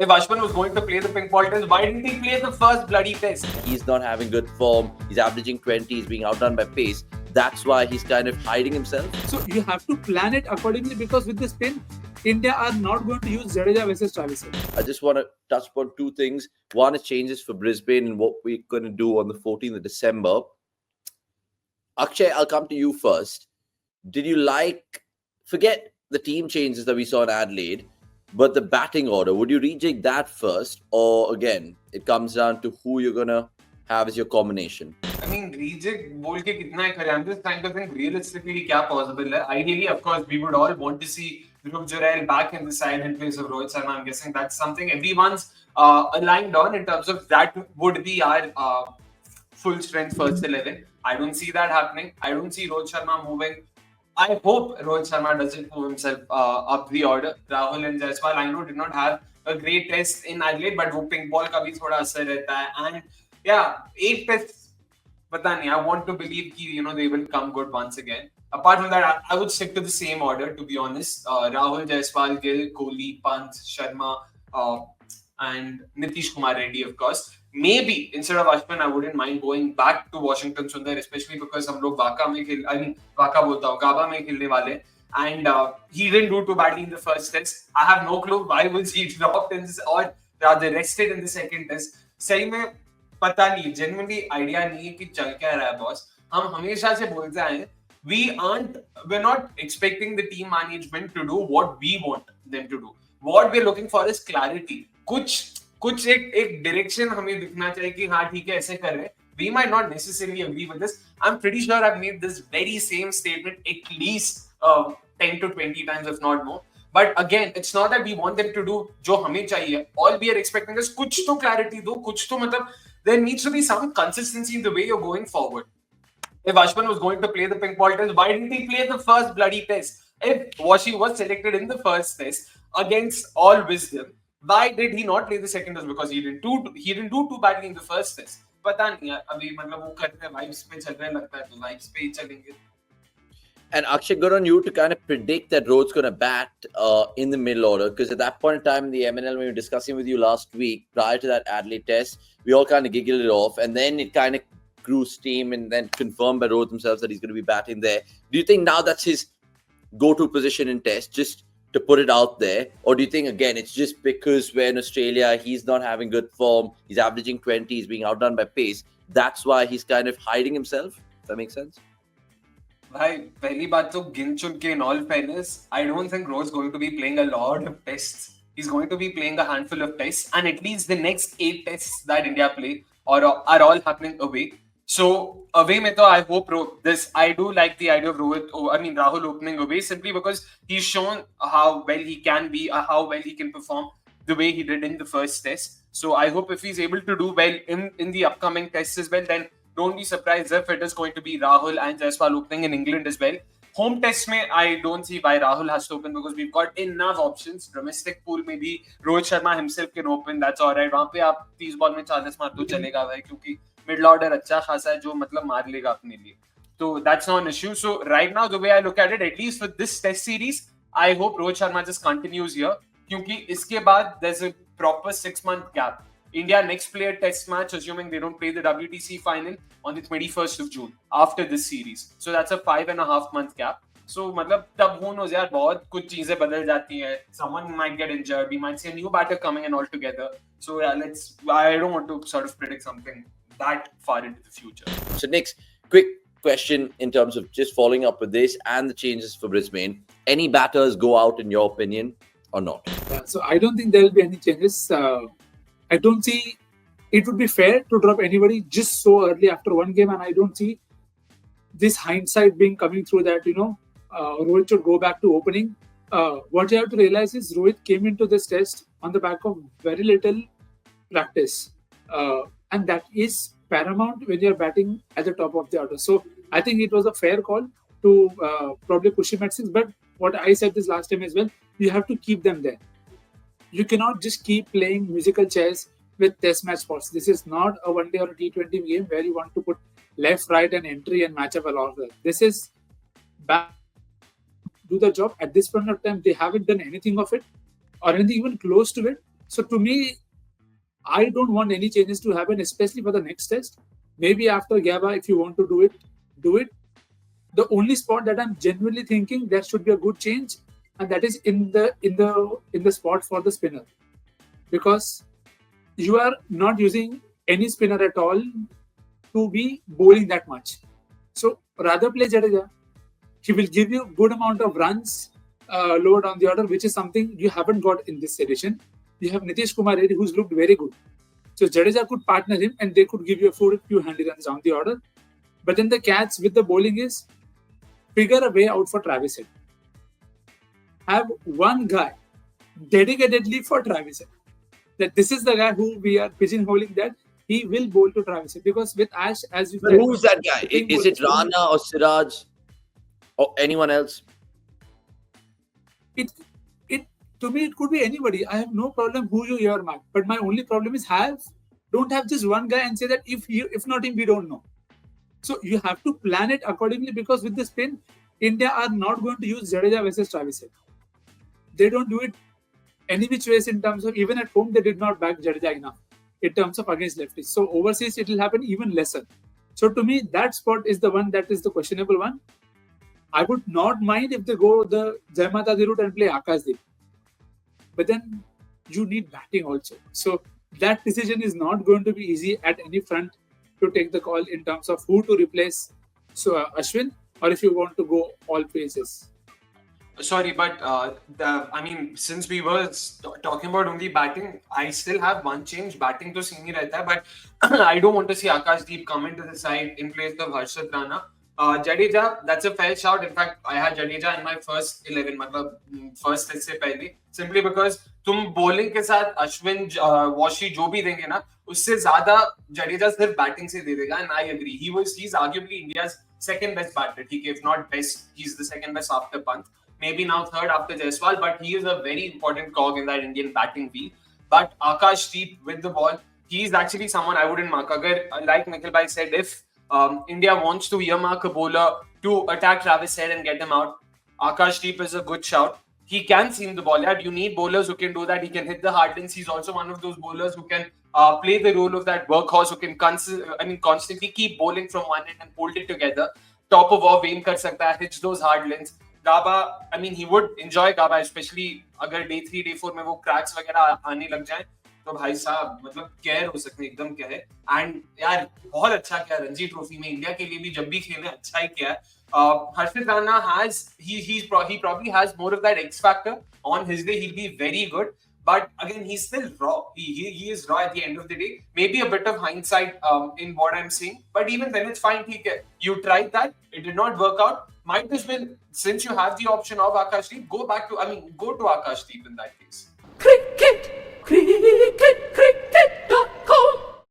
If Ashwin was going to play the pink ball test, why didn't he play the first bloody test? He's not having good form. He's averaging 20. He's being outdone by pace. That's why he's kind of hiding himself. So you have to plan it accordingly, because with the spin, India are not going to use Jadeja versus Travis. I just want to touch upon two things. One is changes for Brisbane and what we're going to do on the 14th of December. Akshay, I'll come to you first. Did you forget the team changes that we saw in Adelaide, but the batting order, would you rejig that first? Or again, it comes down to who you're going to have as your combination? I mean, rejig बोल के कितना है करे? I'm just trying to think realistically क्या possible है. Ideally, of course, we would all want to see Dhruv Jurel back in the side in place of Rohit Sharma. I'm guessing that's something everyone's aligned on in terms of that would be our full strength first 11. I don't see that happening. I don't see Rohit Sharma moving. I hope Rohit Sharma doesn't move himself up the order. Rahul and Jaiswal, I know, did not have a great test in Adelaide, but वो pink ball का भी थोड़ा असर रहता है. And yeah, 8 tests, पता नहीं. I want to believe कि they will come good once again. Apart from that, I would stick to the same order, to be honest. Rahul, Jaiswal, Gill, Kohli, Pant, Sharma, and Nitish Kumar Reddy, of course. Maybe instead of Ashwin, I wouldn't mind going back to Washington Sundar, especially because हम लोग Waka बोलता हूँ, Gaba में खेलने वाले. And he didn't do too badly in the first test. I have no clue why was he dropped or rather rested in the second test. सही में पता नहीं, genuinely idea नहीं है कि चल क्या रहा है boss. हम हमेशा से बोलते आए, we're not expecting the team management to do what we want them to do. What we're looking for is clarity. कुछ एक direction हमें दिखना चाहिए कि हाँ ठीक है ऐसे कर रहे हैं. We might not necessarily agree with this. I'm pretty sure I've made this very same statement at least 10 to 20 times, if not more. But again, it's not that we want them to do जो हमें चाहिए. All we are expecting is कुछ तो clarity दो, कुछ तो मतलब there needs to be some consistency in the way you're going forward. If Ashwin was going to play the pink ball test, why didn't he play the first bloody test? If Washi was selected in the first test against all wisdom, why did he not play the second test? Because he didn't do too badly in the first test. पता नहीं यार, अभी मतलब वो करते हैं vibes पे चल रहे लगता है तो vibes पे ही चलेंगे. And Akshay, good on you to kind of predict that Rohit's going to bat in the middle order, because at that point in time in the MNL, when we were discussing with you last week, prior to that Adelaide test, we all kind of giggled it off, and then it kind of grew steam and then confirmed by Rohit himself that he's going to be batting there. Do you think now that's his go-to position in test, just to put it out there? Or do you think, again, it's just because we're in Australia, he's not having good form, he's averaging 20, he's being outdone by pace, that's why he's kind of hiding himself? Does that make sense? भाई पहली बात तो गिन चुन के in all fairness, I don't think Rohit's going to be playing a lot of tests. He's going to be playing a handful of tests, and at least the next 8 tests that India play are all happening away. So away mein to I hope I do like the idea of Rahul opening away, simply because he's shown how well he can be, how well he can perform the way he did in the first test. So I hope if he's able to do well in the upcoming tests as well, then don't be surprised if it is going to be Rahul and Jaiswal opening in England as well. Home test mein, I don't see why Rahul has to open, because we've got enough options. Domestic pool में भी Rohit Sharma himself can open. That's all right. वहाँ पे आप 30 ball में 40 मार तो चलेगा भाई, क्योंकि middle order अच्छा खासा है जो मतलब मार लेगा अपने लिए. So that's not an issue. So right now, the way I look at it, at least for this test series, I hope Rohit Sharma just continues here, क्योंकि इसके बाद there's a proper 6-month gap. India next play a test match, assuming they don't play the WTC final, on the 21st of June after this series. So that's a 5.5 month gap. So मतलब तब who knows यार, बहुत कुछ चीजें बदल जाती हैं. Someone might get injured. We might see a new batter coming in altogether. So yeah, I don't want to sort of predict something that far into the future. So next, quick question in terms of just following up with this and the changes for Brisbane. Any batters go out in your opinion or not? So I don't think there will be any changes. I don't see it would be fair to drop anybody just so early after one game, and I don't see this hindsight being coming through that, Rohit should go back to opening. What you have to realize is Rohit came into this test on the back of very little practice. And that is paramount when you're batting at the top of the order. So I think it was a fair call to probably push him at 6. But what I said this last time as well, you have to keep them there. You cannot just keep playing musical chairs with test match spots. This is not a one-day or a T20 game where you want to put left, right, and entry and match up a lot of that. This is back, do the job. At this point of time, they haven't done anything of it or anything even close to it. So to me, I don't want any changes to happen, especially for the next test. Maybe after Gaba, if you want to do it, do it. The only spot that I'm genuinely thinking there should be a good change, and that is in the spot for the spinner, because you are not using any spinner at all to be bowling that much. So rather play Jadeja. He will give you good amount of runs lower down the order, which is something you haven't got in this edition. You have Nitish Kumar Reddy, who's looked very good. So Jadeja could partner him, and they could give you a few handy runs down the order. But then the catch with the bowling is figure a way out for Travis Head. Have one guy dedicatedly for Travis Head. That this is the guy who we are pigeonholing, that he will bowl to Travis Head. Because with Ash, as you But said, who's that guy? Is it Rana or Siraj or anyone else? It to me, it could be anybody. I have no problem who you earmark. But my only problem is don't have just one guy and say that if not him, we don't know. So you have to plan it accordingly, because with the spin, India are not going to use Jadeja versus Travis Head. They don't do it any which ways in terms of, even at home, they did not back Jadeja enough in terms of against lefties. So overseas, it will happen even lesser. So to me, that spot is the one that is the questionable one. I would not mind if they go the Jai Mata Di route and play Akash Deep. But then you need batting also. So that decision is not going to be easy at any front to take the call in terms of who to replace. So Ashwin, or if you want to go all phases. Sorry, but since we were talking about only batting, I still have one change. Batting to same ही रहता है, but I don't want to see Akash Deep come into the side in place of Harshit Rana. Jadeja, that's a fair shout. In fact, I had Jadeja in my first 11, first test से पहले, simply because तुम bowling के साथ Ashwin, Washi जो भी देंगे ना, उससे ज़्यादा Jadeja सिर्फ batting से दे देगा, and I agree. He's arguably India's second best batter. If not best, he's the second best after Pant. Maybe now third after Jaiswal, but he is a very important cog in that Indian batting wheel. But Akash Deep with the ball, he's actually someone I wouldn't mark. Like Nikhil Bhai said, if India wants to earmark a bowler to attack Travis Head and get him out, Akash Deep is a good shout. He can seam the ball out. You need bowlers who can do that. He can hit the hard lanes. He's also one of those bowlers who can play the role of that workhorse, who can constantly keep bowling from one end and hold it together. Top of off, aim kar sakta hai, hits those hard lanes. Gaba, he would enjoy Gaba, especially अगर day 3, day 4 में वो cracks वगैरह आने लग जाए, तो भाई साहब मतलब care हो सकते हैं एकदम क्या है. And यार बहुत अच्छा किया रणजी ट्रॉफी में, इंडिया के लिए भी जब भी खेले अच्छा ही किया है. Harshit Rana he probably has more of that X factor. On his day he'll be very good, but again he's still raw. He is raw at the end of the day. Maybe a bit of hindsight in what I'm saying, but even then it's fine. You tried that, it did not work out. Might as well, since you have the option of Akash Deep, go to Akash Deep in that case.